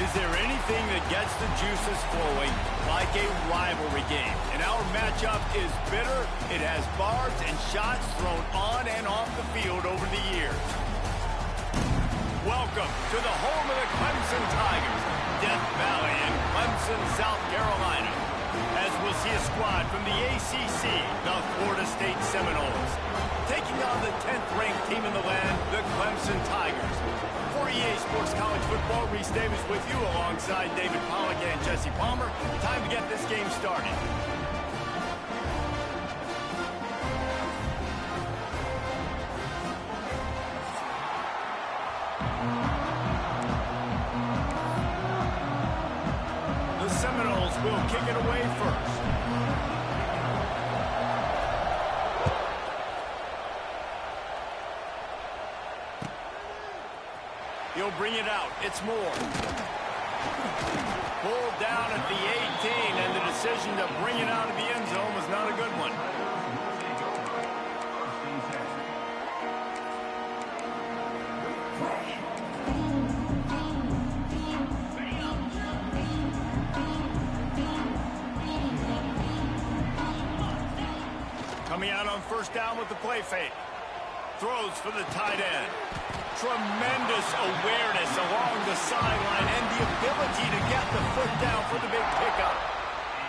Is there anything that gets the juices flowing like a rivalry game? And our matchup is bitter. It has barbs and shots thrown on and off the field over the years. Welcome to the home of the Clemson Tigers, Death Valley in Clemson, South Carolina. As we'll see a squad from the ACC, the Florida State Seminoles, taking on the 10th-ranked team in the land, the Clemson Tigers. For EA Sports College Football, Reese Davis with you alongside David Pollack and Jesse Palmer. Time to get this game started. The Seminoles will kick it away first. He'll bring it out. It's Moore. Pulled down at the 18, and the decision to bring it out of the end zone was not a good one. Coming out on first down with the play fake. Throws for the tight end. Tremendous awareness along the sideline and the ability to get the foot down for the big pickup.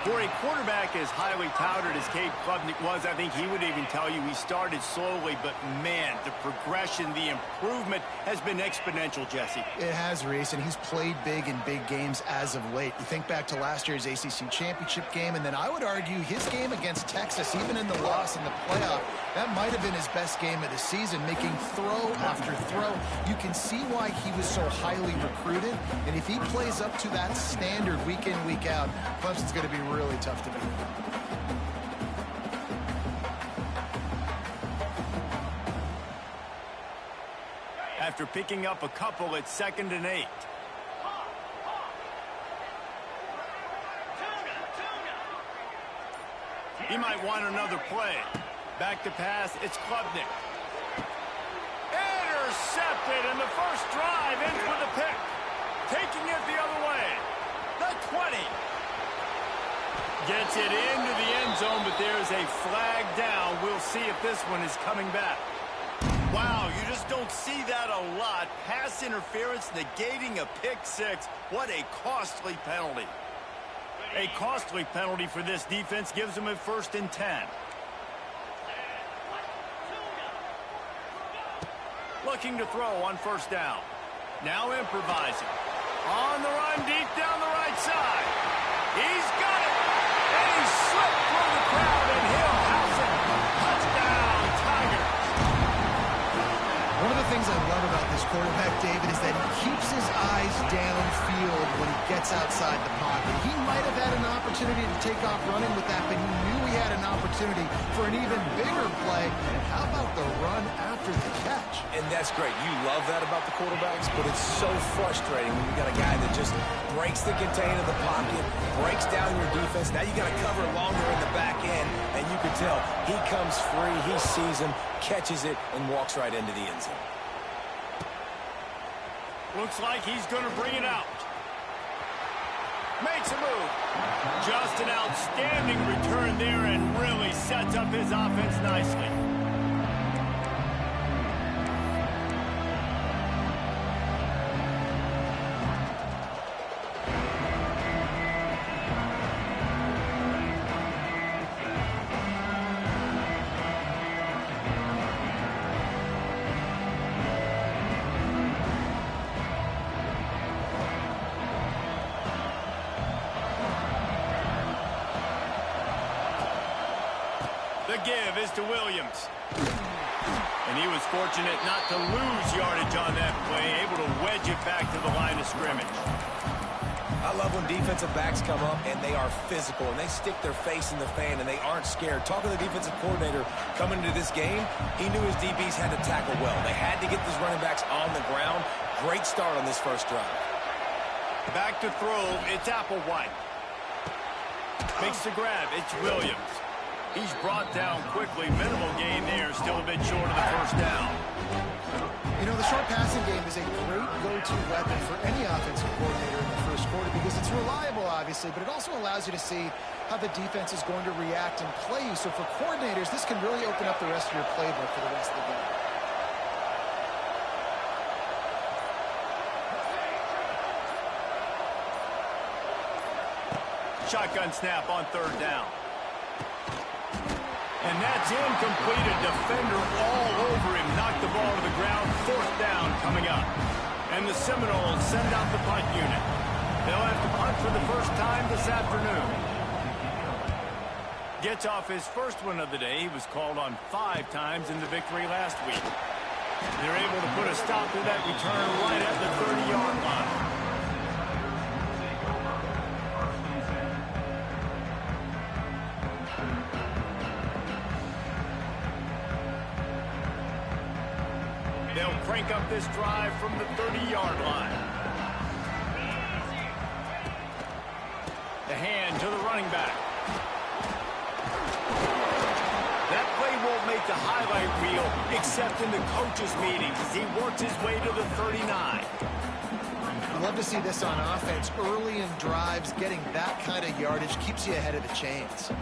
For a quarterback as highly touted as Cade Klubnik was, I think he would even tell you he started slowly, but man, the progression, the improvement has been exponential, Jesse. It has, Reese, and he's played big in big games as of late. You think back to last year's ACC championship game, and then I would argue his game against Texas, even in the loss in the playoff, that might have been his best game of the season, making throw after throw. You can see why he was so highly recruited, and if he plays up to that standard week in, week out, Clemson's going to be really tough to beat. After picking up a couple at 2nd and 8. He might want another play. Back to pass, it's Klubnik. Intercepted, and the first drive ends with a pick. Taking it the other way. The 20. Gets it into the end zone, but there's a flag down. We'll see if this one is coming back. Wow, you just don't see that a lot. Pass interference negating a pick six. What a costly penalty. A costly penalty for this defense gives them a 1st and 10. Looking to throw on first down. Now improvising. On the run, deep down the right side. He's got it. And he slipped through the crowd, and he'll house it. Touchdown, Tigers. One of the things I love about this quarterback, David, is that he keeps his eyes downfield when he gets outside the pocket. He might have had an opportunity to take off running with that, but he knew he had an opportunity for an even bigger play. And how about the run after the catch? And that's great. You love that about the quarterbacks, but it's so frustrating when you got a guy that just breaks the contain of the pocket, breaks down your defense. Now you got to cover longer in the back end, and you can tell he comes free, he sees him, catches it, and walks right into the end zone. Looks like he's going to bring it out. Makes a move. Just an outstanding return there and really sets up his offense nicely. The give is to Williams. And he was fortunate not to lose yardage on that play, able to wedge it back to the line of scrimmage. I love when defensive backs come up and they are physical and they stick their face in the fan and they aren't scared. Talking to the defensive coordinator coming into this game, he knew his DBs had to tackle well. They had to get these running backs on the ground. Great start on this first drive. Back to throw, it's Applewhite. Makes the grab, it's Williams. He's brought down quickly. Minimal gain there, still a bit short of the first down. You know, the short passing game is a great go-to weapon for any offensive coordinator in the first quarter because it's reliable, obviously, but it also allows you to see how the defense is going to react and play you. So for coordinators, this can really open up the rest of your playbook for the rest of the game. Shotgun snap on third down. And that's incomplete. A defender all over him. Knocked the ball to the ground. Fourth down coming up. And the Seminoles send out the punt unit. They'll have to punt for the first time this afternoon. Gets off his first one of the day. He was called on 5 times in the victory last week. They're able to put a stop to that return right at the 30-yard line. They'll crank up this drive from the 30-yard line. The hand to the running back. That play won't make the highlight reel except in the coaches' meetings as he works his way to the 39. I love to see this on offense. Early in drives, getting that kind of yardage keeps you ahead of the chains.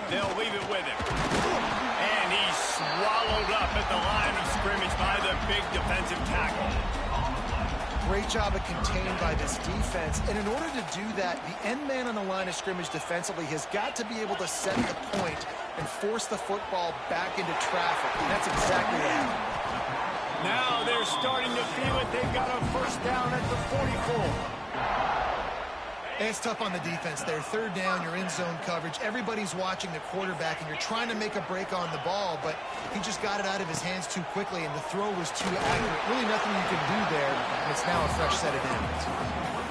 They'll leave it with him. And he's swallowed up at the line of scrimmage by the big defensive tackle. Great job of contained by this defense. And in order to do that, the end man on the line of scrimmage defensively has got to be able to set the point and force the football back into traffic. And that's exactly what happened. Now they're starting to feel it. They've got a first down at the 44. And it's tough on the defense there. Third down, you're in zone coverage. Everybody's watching the quarterback, and you're trying to make a break on the ball, but he just got it out of his hands too quickly, and the throw was too accurate. Really nothing you can do there, and it's now a fresh set of downs.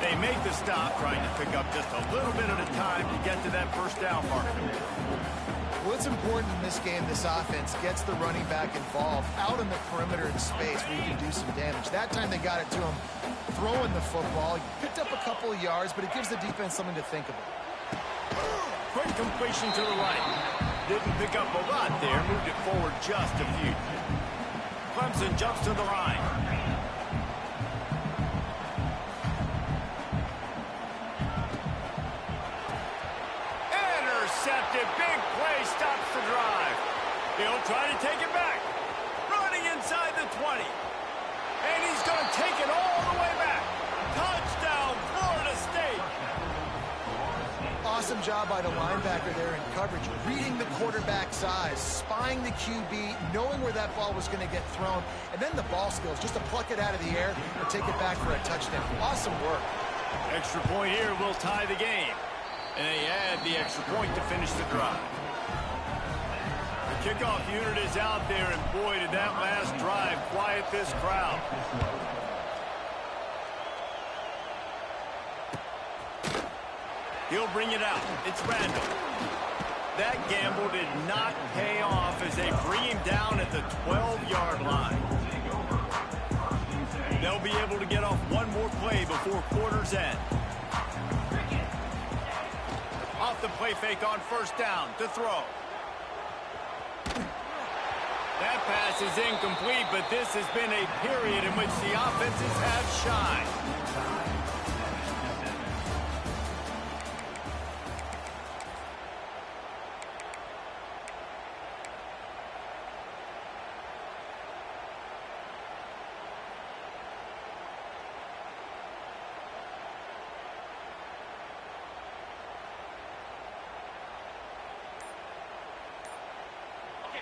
They make the stop, trying to pick up just a little bit at a time to get to that first down mark. Well, it's important in this game, this offense gets the running back involved out in the perimeter in space where you can do some damage. That time they got it to him throwing the football. He picked up a couple of yards, but it gives the defense something to think about. Quick completion to the right. Didn't pick up a lot there. Moved it forward just a few. Clemson jumps to the line. Intercepted. Big play stops the drive. He'll try to take it back. Running inside the 20. And he's going to take it all the way back. Touchdown, Florida State. Awesome job by the linebacker there in coverage, reading the quarterback's eyes, spying the QB, knowing where that ball was going to get thrown, and then the ball skills, just to pluck it out of the air and take it back for a touchdown. Awesome work. Extra point here will tie the game. And they add the extra point to finish the drive. The kickoff unit is out there, and boy, did that last drive quiet this crowd. He'll bring it out. It's Randall. That gamble did not pay off as they bring him down at the 12-yard line. They'll be able to get off one more play before quarter's end. Off the play fake on first down to throw. That pass is incomplete, but this has been a period in which the offenses have shined.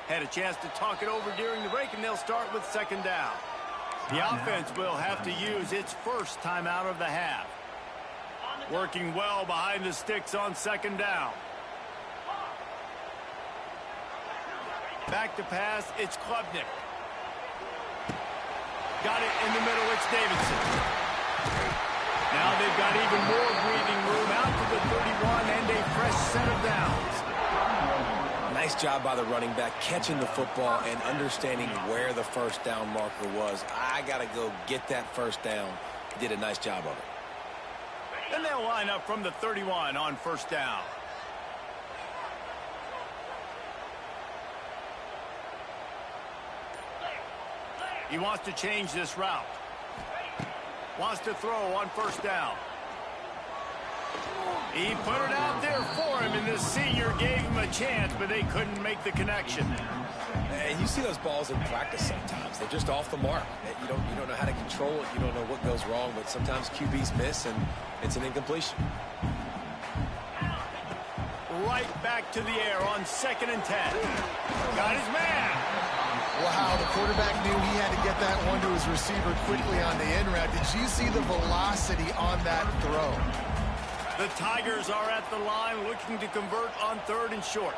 Had a chance to talk it over during the break, and they'll start with second down. The offense will have to use its first timeout of the half. Working well behind the sticks on second down. Back to pass, it's Klubnik. Got it in the middle, it's Davidson. Now they've got even more breathing room out to the 31 and a fresh set of downs. Nice job by the running back, catching the football and understanding where the first down marker was. I got to go get that first down. He did a nice job of it. And they'll line up from the 31 on first down. He wants to change this route. Wants to throw on first down. He put it out there for him, and the senior gave him a chance, but they couldn't make the connection. And you see those balls in practice sometimes. They're just off the mark. You don't know how to control it. You don't know what goes wrong, but sometimes QBs miss, and it's an incompletion. Right back to the air on 2nd and 10. Got his man. Wow, the quarterback knew he had to get that one to his receiver quickly on the in route. Did you see the velocity on that throw? The Tigers are at the line looking to convert on 3rd and short.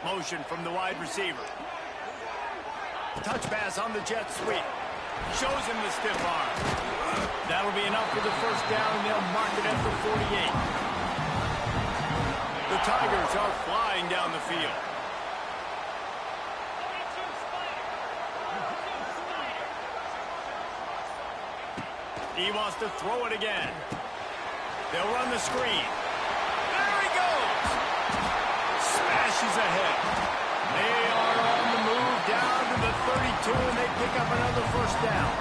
Motion from the wide receiver. Touch pass on the jet sweep. Shows him the stiff arm. That'll be enough for the first down, and they'll mark it at the 48. The Tigers are flying down the field. He wants to throw it again. They'll run the screen. There he goes. Smashes ahead. They are on the move down to the 32, and they pick up another first down.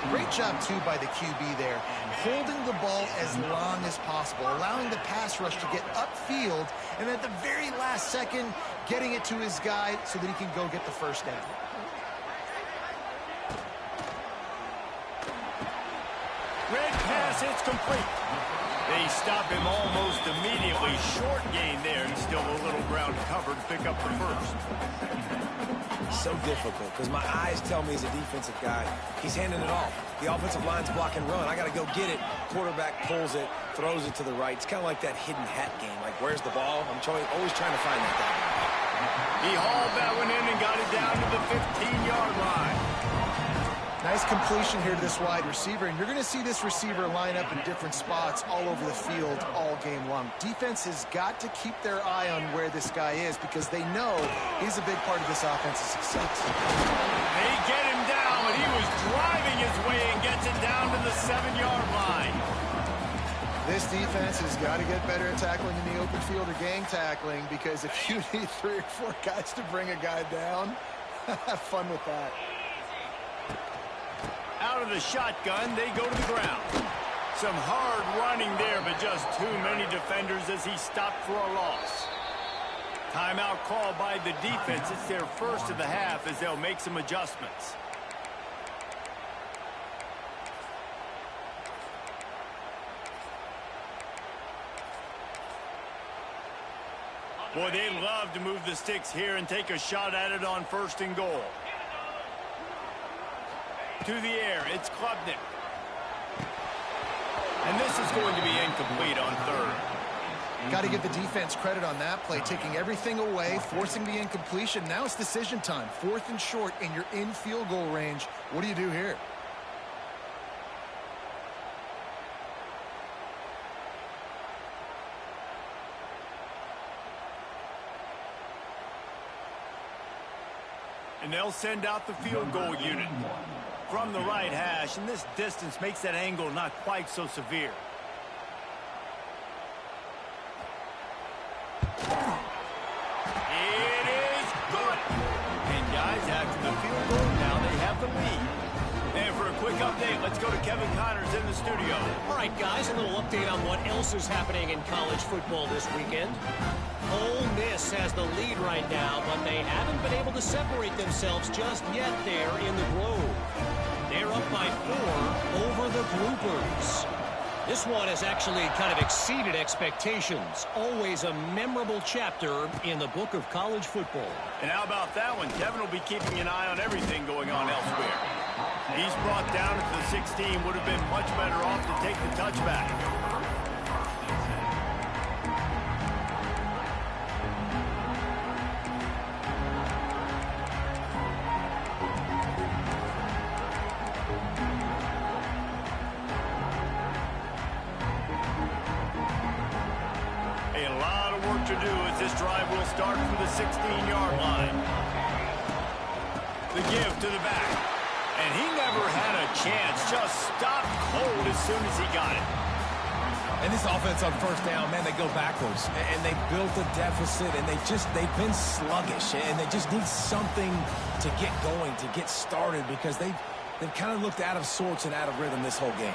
Great job, too, by the QB there. Holding the ball as long as possible, allowing the pass rush to get upfield, and at the very last second, getting it to his guy so that he can go get the first down. Red pass, it's complete. They stop him almost immediately. Short gain there, and still a little ground cover to pick up the first. So difficult because my eyes tell me as a defensive guy, he's handing it off. The offensive line's block and run. I got to go get it. Quarterback pulls it, throws it to the right. It's kind of like that hidden hat game. Like, where's the ball? I'm always trying to find that guy. He hauled that one in and got it down to the 15-yard line. Nice completion here to this wide receiver, and you're going to see this receiver line up in different spots all over the field all game long. Defense has got to keep their eye on where this guy is because they know he's a big part of this offense's success. They get him down, but he was driving his way and gets it down to the 7-yard line. This defense has got to get better at tackling in the open field or gang tackling because if you need 3 or 4 guys to bring a guy down, have fun with that. Out of the shotgun, they go to the ground. Some hard running there, but just too many defenders as he stopped for a loss. Timeout called by the defense. It's their first of the half as they'll make some adjustments. Boy, they love to move the sticks here and take a shot at it on 1st and goal. To the air, it's Klubnik. And this is going to be incomplete on 3rd. Got to give the defense credit on that play, taking everything away, forcing the incompletion. Now it's decision time. 4th and short, and you're in field goal range. What do you do here? And they'll send out the field goal unit from the right hash, and this distance makes that angle not quite so severe. It is good. And guys, after the field goal, now they have the lead. And for a quick update, let's go to Kevin Connors in the studio. All right, guys, a little update on what else is happening in college football this weekend. Ole Miss has the lead right now, but they haven't been able to separate themselves just yet there in the Grove. They're up by 4 over the Groupers. This one has actually kind of exceeded expectations. Always a memorable chapter in the book of college football. And how about that one? Kevin will be keeping an eye on everything going on elsewhere. He's brought down to the 16, would have been much better off to take the touchback. To do as this drive will start from the 16-yard line. The give to the back. And he never had a chance. Just stopped cold as soon as he got it. And this offense on first down, man, they go backwards. And they built a deficit, and they've been sluggish. And they just need something to get going, to get started, because they've kind of looked out of sorts and out of rhythm this whole game.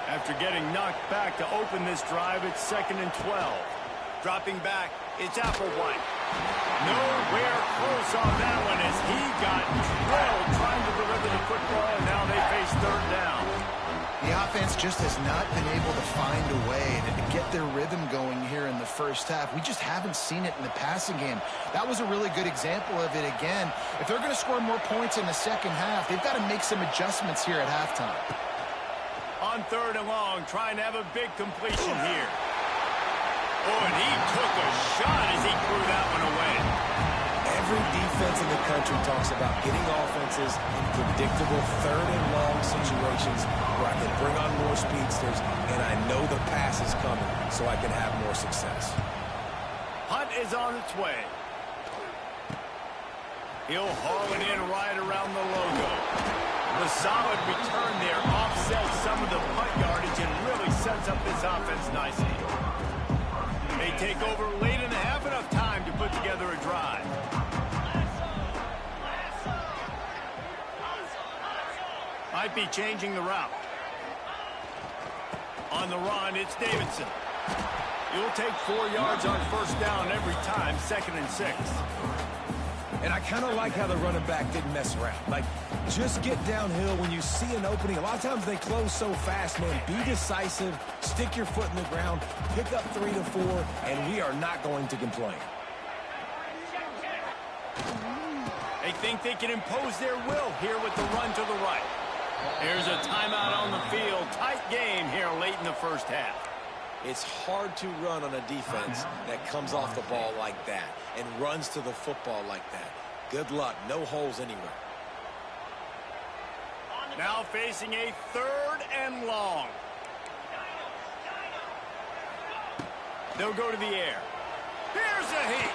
After getting knocked back to open this drive, it's 2nd and 12. Dropping back, it's Applewhite. Nowhere close on that one as he got drilled trying to deliver the football, and now they face 3rd down. The offense just has not been able to find a way to get their rhythm going here in the first half. We just haven't seen it in the passing game. That was a really good example of it again. If they're going to score more points in the second half, they've got to make some adjustments here at halftime. On 3rd and long, trying to have a big completion here. Oh, and he took a shot as he threw that one away. Every defense in the country talks about getting offenses in predictable 3rd and long situations where I can bring on more speedsters and I know the pass is coming so I can have more success. Hunt is on its way. He'll haul it in right around the logo. The solid return there offsets some of the punt yardage and really sets up this offense nicely. They take over late in the half, enough time to put together a drive. Might be changing the route. On the run, it's Davidson. He'll take 4 yards on first down every time, 2nd and 6. And I kind of like how the running back didn't mess around. Like, just get downhill when you see an opening. A lot of times they close so fast, man. Be decisive, stick your foot in the ground, pick up 3 to 4, and we are not going to complain. They think they can impose their will here with the run to the right. There's a timeout on the field. Tight game here late in the first half. It's hard to run on a defense that comes off the ball like that and runs to the football like that. Good luck. No holes anywhere. Now facing a 3rd and long. They'll go to the air. Here's a heat.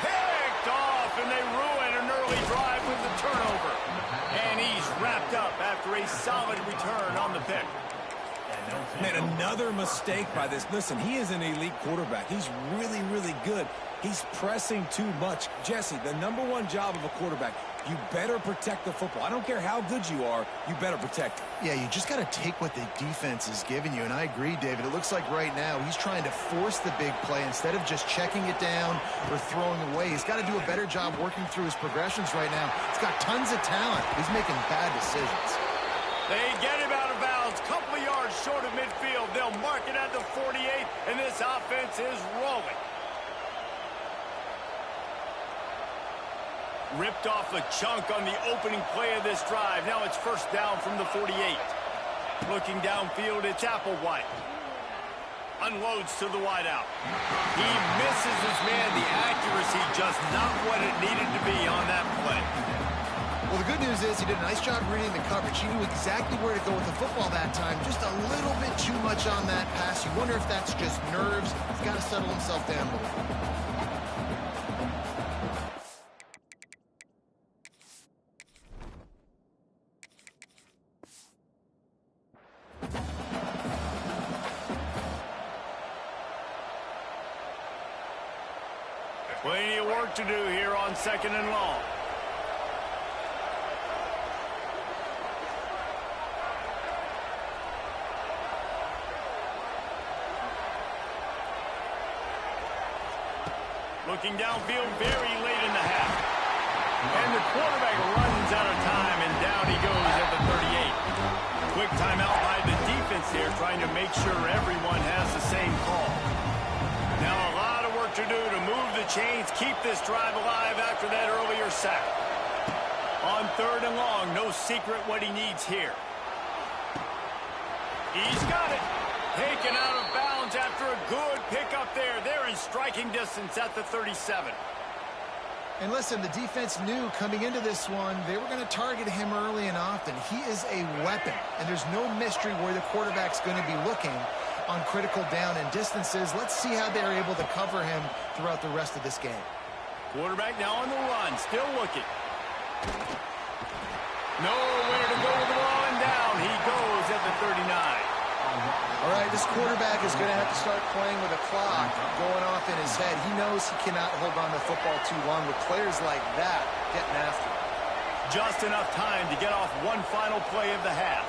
Picked off, and they ruin an early drive with the turnover. And he's wrapped up after a solid return on the pick. Man, another mistake by this. Listen, he is an elite quarterback. He's really, really good. He's pressing too much. Jesse, the #1 job of a quarterback, you better protect the football. I don't care how good you are, you better protect it. Yeah, you just got to take what the defense is giving you, and I agree, David. It looks like right now he's trying to force the big play instead of just checking it down or throwing away. He's got to do a better job working through his progressions right now. He's got tons of talent. He's making bad decisions. They get him out of bounds, couple of yards short of midfield. They'll mark it at the 48, and this offense is rolling. Ripped off a chunk on the opening play of this drive. Now it's first down from the 48. Looking downfield, it's Applewhite. Unloads to the wideout. He misses his man. The accuracy just not what it needed to be on that play. Well, the good news is he did a nice job reading the coverage. He knew exactly where to go with the football that time. Just a little bit too much on that pass. You wonder if that's just nerves. He's got to settle himself down a little bit. Plenty of work to do here on 2nd and long. Looking downfield very late in the half. And the quarterback runs out of time, and down he goes at the 38. Quick timeout by the defense here, trying to make sure everyone has the same call. Now a lot of work to do to move the chains, keep this drive alive after that earlier sack. On 3rd and long, no secret what he needs here. He's got it. Taken out of bounds after a good pickup there. They're in striking distance at the 37. And listen, the defense knew coming into this one, they were going to target him early and often. He is a weapon, and there's no mystery where the quarterback's going to be looking on critical down and distances. Let's see how they're able to cover him throughout the rest of this game. Quarterback now on the run, still looking. Nowhere to go with the ball, and down he goes at the 39. All right, this quarterback is going to have to start playing with a clock going off in his head. He knows he cannot hold on to the football too long with players like that getting after him. Just enough time to get off one final play of the half.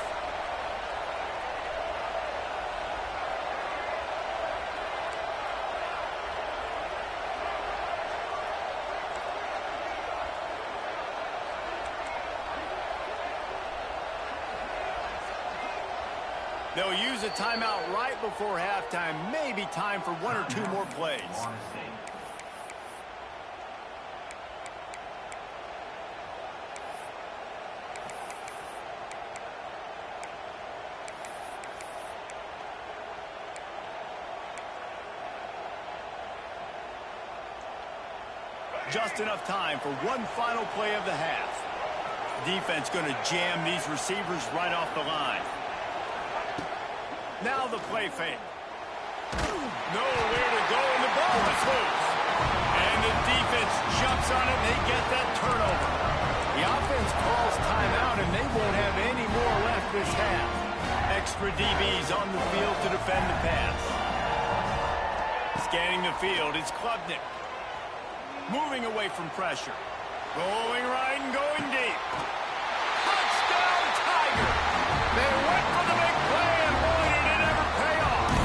They'll use a timeout right before halftime. Maybe time for one or two more plays. Just enough time for one final play of the half. Defense going to jam these receivers right off the line. Now the play fake. Nowhere to go, and the ball is loose. And the defense jumps on it, and they get that turnover. The offense calls timeout, and they won't have any more left this half. Extra DBs on the field to defend the pass. Scanning the field, it's Klubnik. Moving away from pressure. Rolling right and going deep. Touchdown, Tiger! They went for the big play, and boy, did it ever pay off.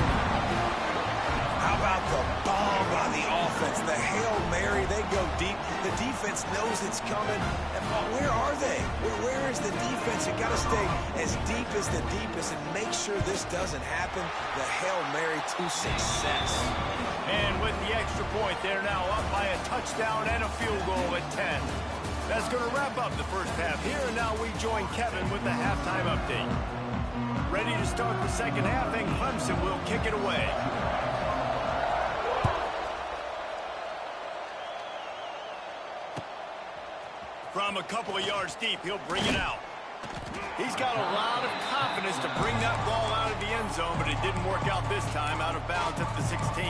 How about the bomb by the offense? The Hail Mary, they go deep. The defense knows it's coming. And where are they? Where is the defense? You got to stay as deep as the deepest and make sure this doesn't happen. The Hail Mary to success. And with the extra point, they're now up by a touchdown and a field goal at 10. That's going to wrap up the first half here, and now we join Kevin with the halftime update. Ready to start the second half, and Clemson will kick it away. From a couple of yards deep, he'll bring it out. He's got a lot of confidence to bring that ball out of the end zone, but it didn't work out this time, out of bounds at the 16.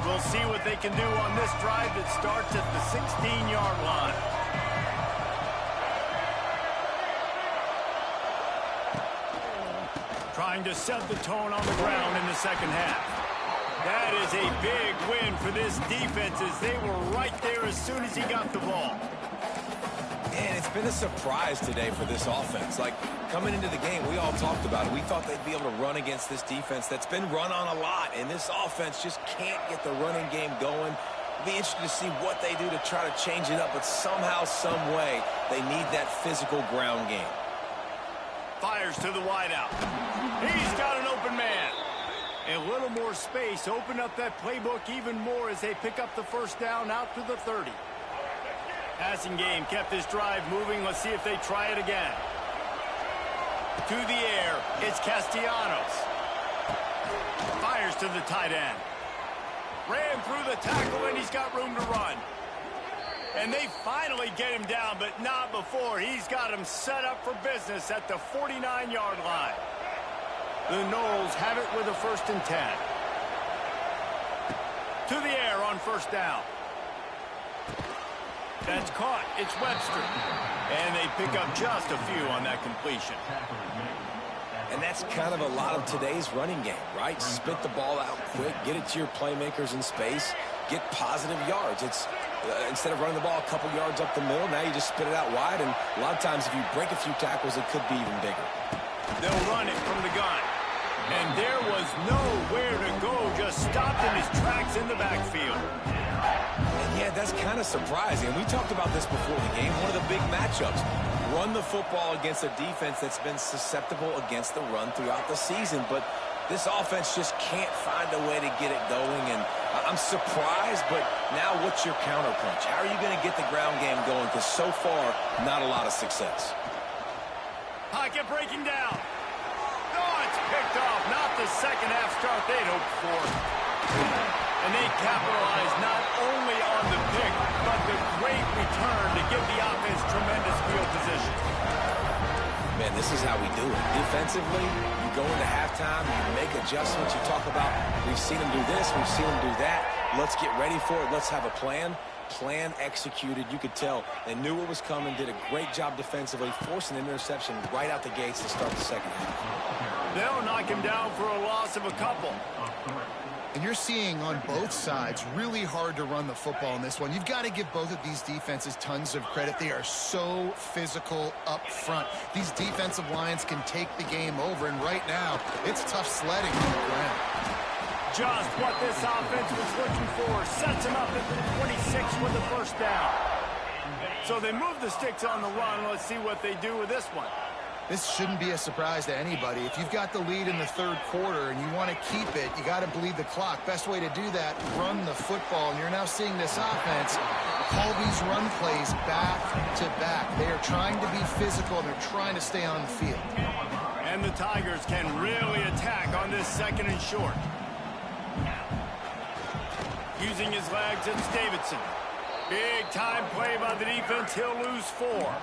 We'll see what they can do on this drive that starts at the 16-yard line. Trying to set the tone on the ground in the second half. That is a big win for this defense as they were right there as soon as he got the ball. And it's been a surprise today for this offense. Like, coming into the game, we all talked about it. We thought they'd be able to run against this defense that's been run on a lot, and this offense just can't get the running game going. It'll be interesting to see what they do to try to change it up, but somehow, some way, they need that physical ground game. Fires to the wideout. He's got an open man. A little more space. Open up that playbook even more as they pick up the first down out to the 30. Passing game kept this drive moving. Let's see if they try it again. To the air. It's Castellanos. Fires to the tight end. Ran through the tackle, and he's got room to run. And they finally get him down, but not before. He's got him set up for business at the 49-yard line. The Noles have it with a 1st and 10. To the air on first down. That's caught. It's Webster. And they pick up just a few on that completion. And that's kind of a lot of today's running game, right? Spit the ball out quick, get it to your playmakers in space, get positive yards. It's instead of running the ball a couple yards up the middle, now you just spit it out wide, and a lot of times if you break a few tackles, it could be even bigger. They'll run it from the gun. And there was nowhere to go, just stopped in his tracks in the backfield. And yeah, that's kind of surprising. We talked about this before the game, one of the big matchups. Run the football against a defense that's been susceptible against the run throughout the season, but this offense just can't find a way to get it going, and I'm surprised, but now what's your counterpunch? How are you going to get the ground game going? Because so far, not a lot of success. Pocket breaking down. Oh, it's picked off. Not the second half start they'd hoped for. And they capitalized not only on the pick, but the great return to give the offense tremendous field position. Man, this is how we do it. Defensively, you go into halftime, you make adjustments. You talk about, we've seen them do this, we've seen them do that. Let's get ready for it. Let's have a plan. Plan executed. You could tell they knew what was coming, did a great job defensively, forcing an interception right out the gates to start the second half. They'll knock him down for a loss of a couple. And you're seeing on both sides really hard to run the football in this one. You've got to give both of these defenses tons of credit. They are so physical up front. These defensive lines can take the game over, and right now, it's tough sledding on the ground. Just what this offense was looking for. Sets him up at the 26 with the first down. So they move the sticks on the run. Let's see what they do with this one. This shouldn't be a surprise to anybody. If you've got the lead in the third quarter and you want to keep it, you got to bleed the clock. Best way to do that, run the football. And you're now seeing this offense call these run plays back to back. They are trying to be physical, and they're trying to stay on the field. And the Tigers can really attack on this second and short. Using his legs, it's Davidson. Big time play by the defense. He'll lose 4.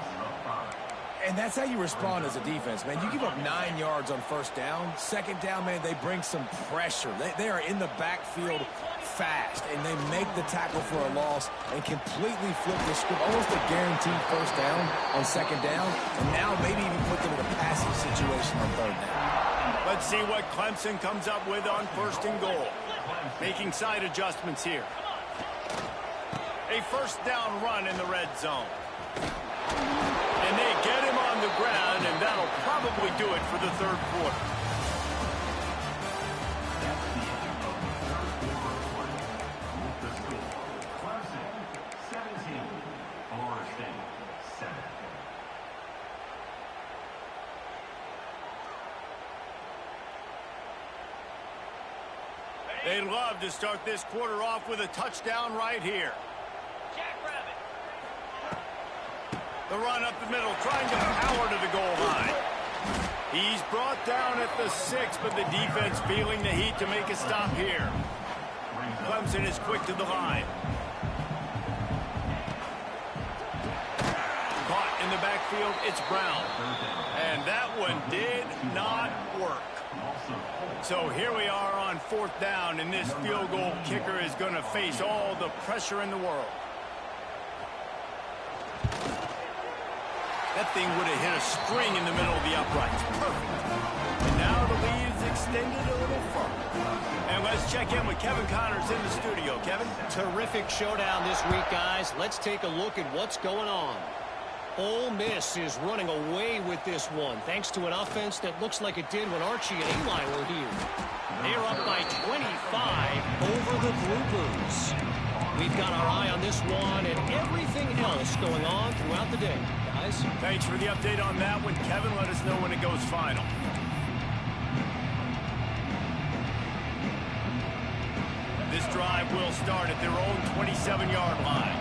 And that's how you respond as a defense, man. You give up 9 yards on first down. Second down, man, they bring some pressure. They are in the backfield fast, and they make the tackle for a loss and completely flip the script. Almost a guaranteed first down on second down, and now maybe even put them in a passing situation on third down. Let's see what Clemson comes up with on first and goal. Making side adjustments here. A first down run in the red zone. And they get him on the ground, and that'll probably do it for the third quarter. They'd love to start this quarter off with a touchdown right here. The run up the middle, trying to power to the goal line. He's brought down at the 6, but the defense feeling the heat to make a stop here. Clemson is quick to the line. Caught in the backfield, it's Brown. And that one did not work. So here we are on fourth down, and this field goal kicker is going to face all the pressure in the world. That thing would have hit a string in the middle of the uprights. Perfect. And now the lead is extended a little further. And let's check in with Kevin Connors in the studio. Kevin? Terrific showdown this week, guys. Let's take a look at what's going on. Ole Miss is running away with this one, thanks to an offense that looks like it did when Archie and Eli were here. They're up by 25 over the Groupers. We've got our eye on this one and everything else going on throughout the day. Guys? Thanks for the update on that one, Kevin. Let us know when it goes final. This drive will start at their own 27-yard line.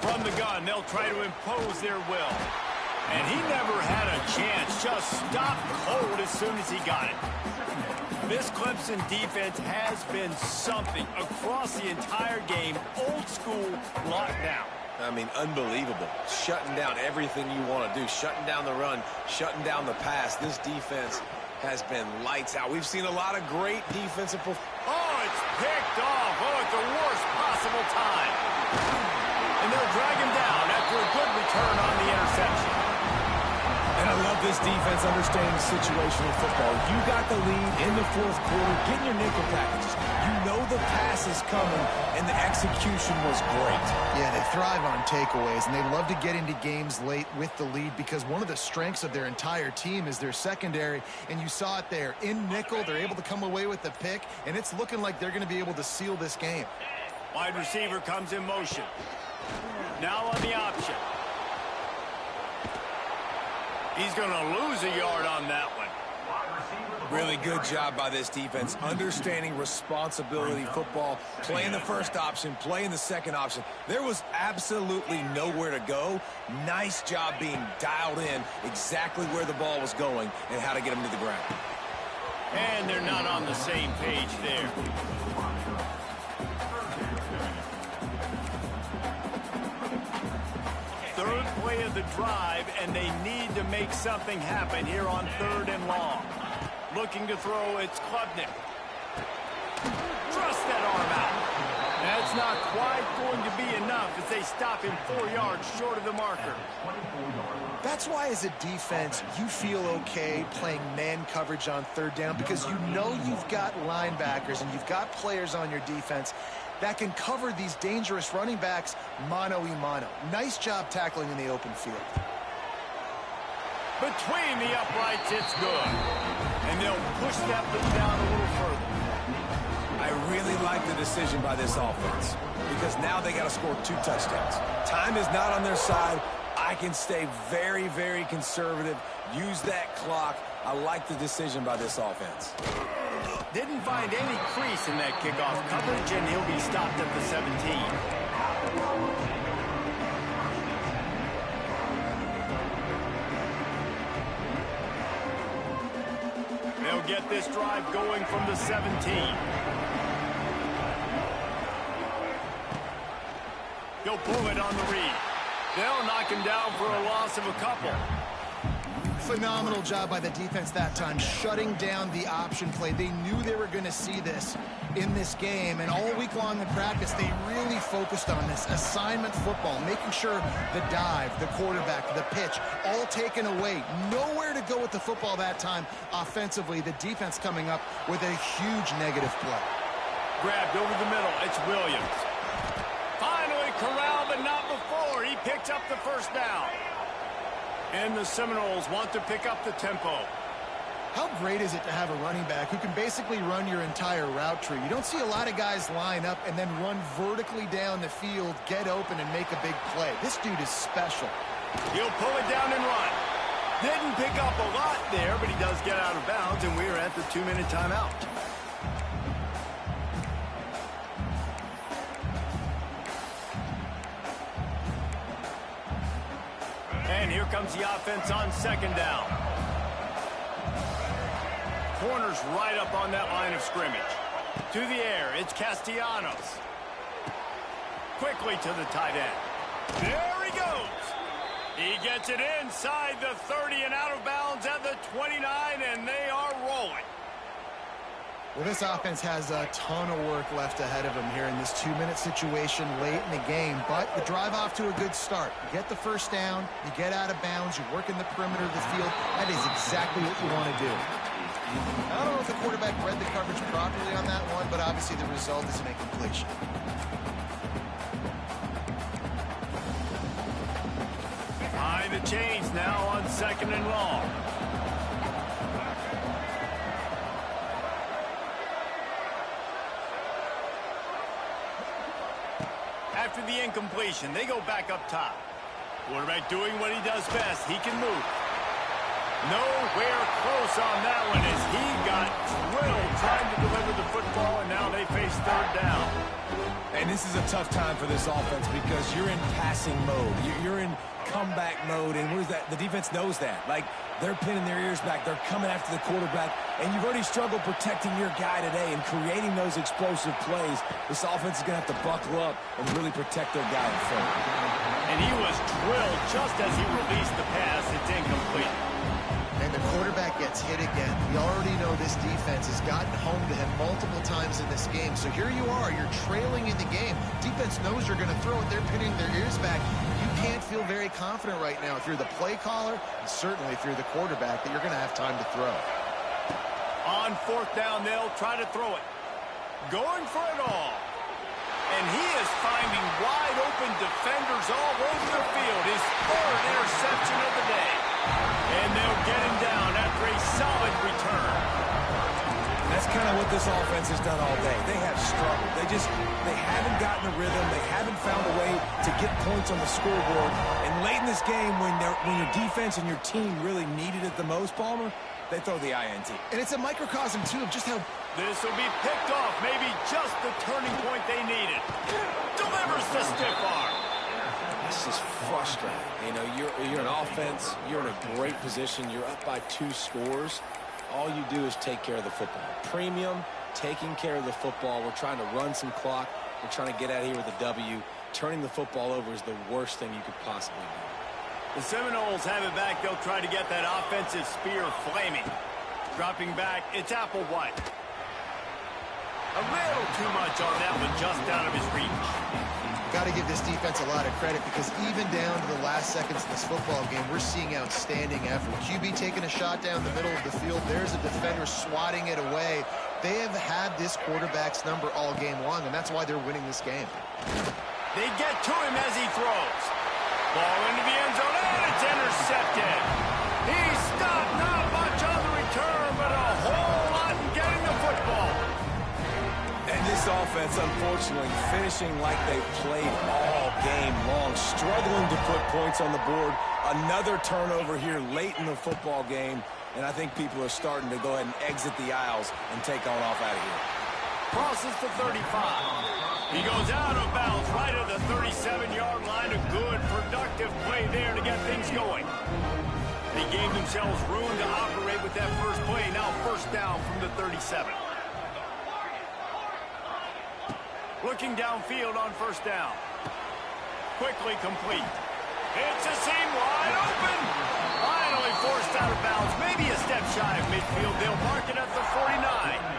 From the gun, they'll try to impose their will. And he never had a chance. Just stopped cold as soon as he got it. This Clemson defense has been something across the entire game. Old school lockdown. I mean, unbelievable. Shutting down everything you want to do. Shutting down the run. Shutting down the pass. This defense has been lights out. We've seen a lot of great defensive performance. Oh, it's picked off. Oh, at the worst possible time. And they'll drag him down after a good return on the interception. And I love this defense understanding the situation in football. You got the lead in the fourth quarter, getting your nickel packages. You know the pass is coming, and the execution was great. Yeah, they thrive on takeaways, and they love to get into games late with the lead because one of the strengths of their entire team is their secondary, and you saw it there. In nickel, they're able to come away with the pick, and it's looking like they're going to be able to seal this game. Wide receiver comes in motion. Now on the option. He's going to lose a yard on that one. Really good job by this defense, understanding responsibility football, playing the first option, playing the second option. There was absolutely nowhere to go. Nice job being dialed in exactly where the ball was going and how to get him to the ground. And they're not on the same page there. Third play of the drive, and they need to make something happen here on 3rd and long. Looking to throw, it's Klubnik. Thrust that arm out. That's not quite going to be enough as they stop him 4 yards short of the marker. That's why as a defense, you feel okay playing man coverage on 3rd down because you know you've got linebackers and you've got players on your defense that can cover these dangerous running backs mano-a-mano. Nice job tackling in the open field. Between the uprights, it's good. And they'll push that lead down a little further. I really like the decision by this offense because now they got to score 2 touchdowns. Time is not on their side. I can stay very, very conservative, use that clock. I like the decision by this offense. Didn't find any crease in that kickoff coverage, and he'll be stopped at the 17. They'll get this drive going from the 17. He'll pull it on the read. They'll knock him down for a loss of a couple. Phenomenal job by the defense that time, shutting down the option play. They knew they were going to see this in this game, and all week long in practice, they really focused on this assignment football, making sure the dive, the quarterback, the pitch, all taken away. Nowhere to go with the football that time offensively. The defense coming up with a huge negative play. Grabbed over the middle. It's Williams. Finally corralled, but not before. He picks up the 1st down. And the Seminoles want to pick up the tempo. How great is it to have a running back who can basically run your entire route tree? You don't see a lot of guys line up and then run vertically down the field, get open, and make a big play. This dude is special. He'll pull it down and run. Didn't pick up a lot there, but he does get out of bounds, and we're at the 2-minute timeout. And here comes the offense on 2nd down. Corner's right up on that line of scrimmage. To the air, it's Castellanos. Quickly to the tight end. There he goes. He gets it inside the 30 and out of bounds at the 29, and they are rolling. Well, this offense has a ton of work left ahead of them here in this 2-minute situation late in the game, but the drive off to a good start. You get the 1st down, you get out of bounds, you work in the perimeter of the field. That is exactly what you want to do. I don't know if the quarterback read the coverage properly on that one, but obviously the result is an incompletion. Behind the chains now on 2nd and long. After the incompletion, they go back up top. Quarterback doing what he does best. He can move. Nowhere close on that one as he got drilled trying to deliver the football, and now they face 3rd down. And this is a tough time for this offense because you're in passing mode. You're in comeback mode, and what is that? The defense knows that. Like, they're pinning their ears back. They're coming after the quarterback, and you've already struggled protecting your guy today and creating those explosive plays. This offense is going to have to buckle up and really protect their guy in front. And he was drilled just as he released the pass. It's incomplete. And the quarterback gets hit again. We already know this defense has gotten home to him multiple times in this game. So here you are, you're trailing in the game. Defense knows you're going to throw it. They're pinning their ears back. You can't feel very confident right now if you're the play caller, and certainly if you're the quarterback, that you're going to have time to throw. On 4th down, they'll try to throw it. Going for it all. And he is finding wide open defenders all over the field. His 3rd interception of the day. And they'll get him down after a solid return. That's kind of what this offense has done all day. They have struggled. They haven't gotten a rhythm. They haven't found a way to get points on the scoreboard. And late in this game, when your defense and your team really needed it the most, Palmer, they throw the INT. And it's a microcosm, too, of just how... This will be picked off. Maybe just the turning point they needed. Delivers the stiff arm. This is frustrating. You know, you're an offense. You're in a great position. You're up by 2 scores. All you do is take care of the football. Premium, taking care of the football. We're trying to run some clock. We're trying to get out of here with a W. Turning the football over is the worst thing you could possibly do. The Seminoles have it back. They'll try to get that offensive spear flaming. Dropping back, it's Applewhite. A little too much on that one, just out of his reach. Got to give this defense a lot of credit because even down to the last seconds of this football game, we're seeing outstanding effort. QB taking a shot down the middle of the field. There's a defender swatting it away. They have had this quarterback's number all game long, and that's why they're winning this game. They get to him as he throws. Ball into the end zone, and it's intercepted. He's stopped, not much on the return, but a whole lot in getting the football. And this offense, unfortunately, finishing like they've played all game long, struggling to put points on the board. Another turnover here late in the football game, and I think people are starting to go ahead and exit the aisles and take on off out of here. Crosses the 35. He goes out of bounds right at the 37-yard line. A good, productive play there to get things going. They gave themselves room to operate with that first play. Now first down from the 37. Looking downfield on first down. Quickly complete. It's a seam wide open. Finally forced out of bounds. Maybe a step shy of midfield. They'll mark it at the 49.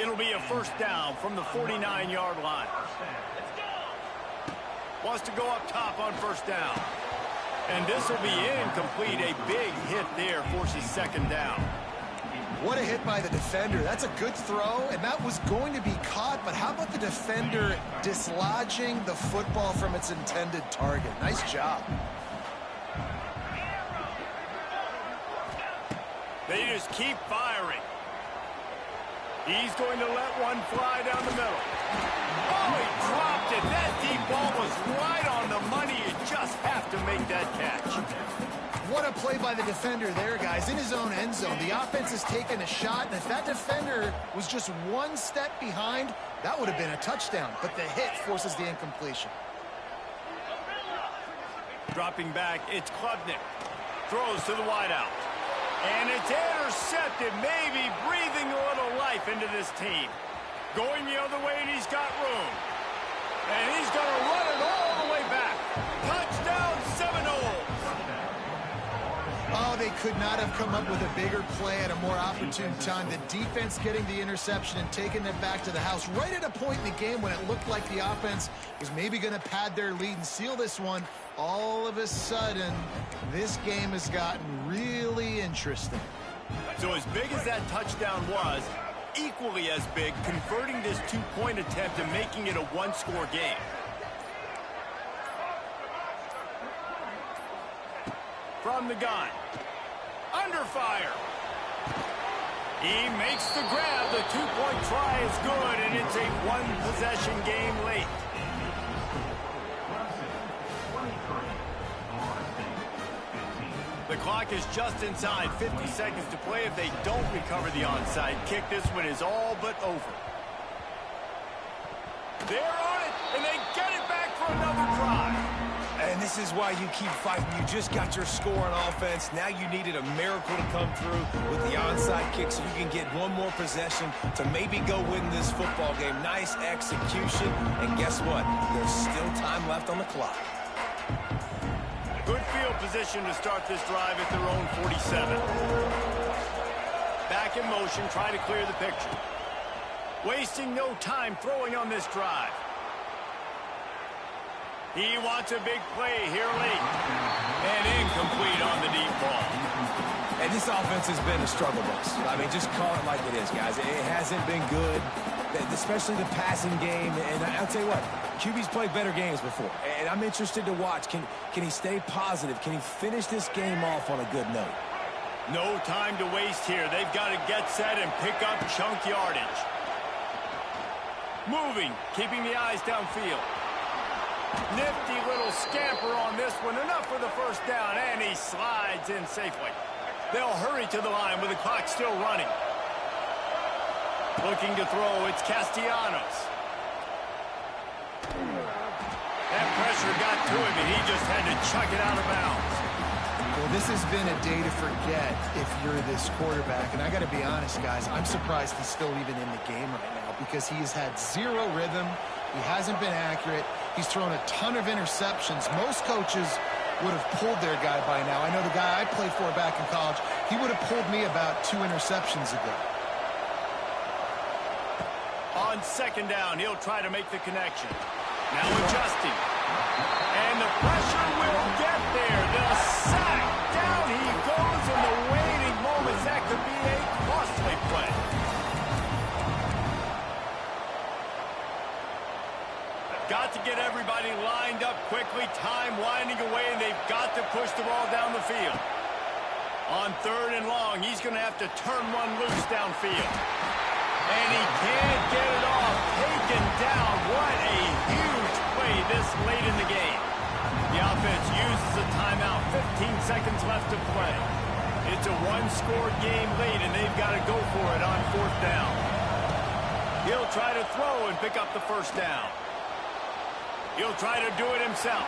It'll be a first down from the 49-yard line. Wants to go up top on first down. And this will be incomplete. A big hit there forces second down. What a hit by the defender. That's a good throw, and that was going to be caught, but how about the defender dislodging the football from its intended target? Nice job. They just keep firing. He's going to let one fly down the middle. Oh, he dropped it. That deep ball was right on the money. You just have to make that catch. What a play by the defender there, guys, in his own end zone. The offense has taken a shot, and if that defender was just one step behind, that would have been a touchdown. But the hit forces the incompletion. Dropping back, it's Klubnik. Throws to the wideout. And it's intercepted, maybe breathing a little life into this team. Going the other way, and he's got room. And he's going to run it all the way back. Touchdown, Seminoles. Oh, they could not have come up with a bigger play at a more opportune time. The defense getting the interception and taking it back to the house right at a point in the game when it looked like the offense was maybe going to pad their lead and seal this one. All of a sudden, this game has gotten really interesting. So as big as that touchdown was, equally as big, converting this two-point attempt and making it a one-score game. From the gun. Under fire. He makes the grab. The two-point try is good, and it's a one-possession game late. The clock is just inside 50 seconds to play. If they don't recover the onside kick, this one is all but over. They're on it, and they get it back for another try. And this is why you keep fighting. You just got your score on offense. Now you needed a miracle to come through with the onside kick so you can get one more possession to maybe go win this football game. Nice execution. And guess what? There's still time left on the clock. Good field position to start this drive at their own 47. Back in motion, try to clear the picture. Wasting no time throwing on this drive. He wants a big play here late. And incomplete on the deep ball. And this offense has been a struggle bus. I mean, just call it like it is, guys. It hasn't been good, especially the passing game. And I'll tell you what, QB's played better games before. And I'm interested to watch. Can he stay positive? Can he finish this game off on a good note? No time to waste here. They've got to get set and pick up chunk yardage. Moving, keeping the eyes downfield. Nifty little scamper on this one. Enough for the first down, and he slides in safely. They'll hurry to the line with the clock still running. Looking to throw, it's Castellanos. That pressure got to him, and he just had to chuck it out of bounds. Well, this has been a day to forget if you're this quarterback. And I got to be honest, guys, I'm surprised he's still even in the game right now because he has had zero rhythm. He hasn't been accurate. He's thrown a ton of interceptions. Most coaches would have pulled their guy by now. I know the guy I played for back in college, he would have pulled me about 2 interceptions ago. On second down, he'll try to make the connection. Now adjusting. And the pressure will get there. The sack. Down he goes in the waiting moments. That could be a costly play. Got to get everybody lined up quickly. Time winding away, and they've got to push the ball down the field. On third and long, he's going to have to turn one loose downfield. And he can't get it off. Taken down. What a huge play this late in the game. The offense uses a timeout. 15 seconds left to play. It's a one-score game late, and they've got to go for it on fourth down. He'll try to throw and pick up the first down. He'll try to do it himself.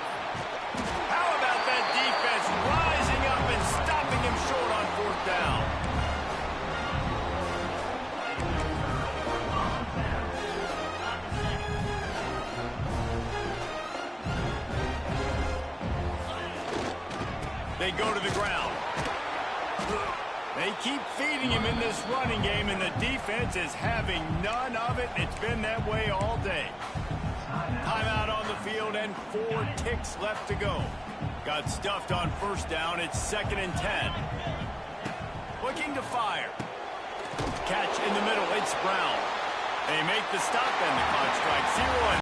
How about that defense rising up and stopping him short on fourth down? They go to the ground. They keep feeding him in this running game, and the defense is having none of it. It's been that way all day. Timeout on the field and 4 ticks left to go. Got stuffed on first down. It's 2nd and 10. Looking to fire. Catch in the middle. It's Brown. They make the stop, and the clock strikes 0.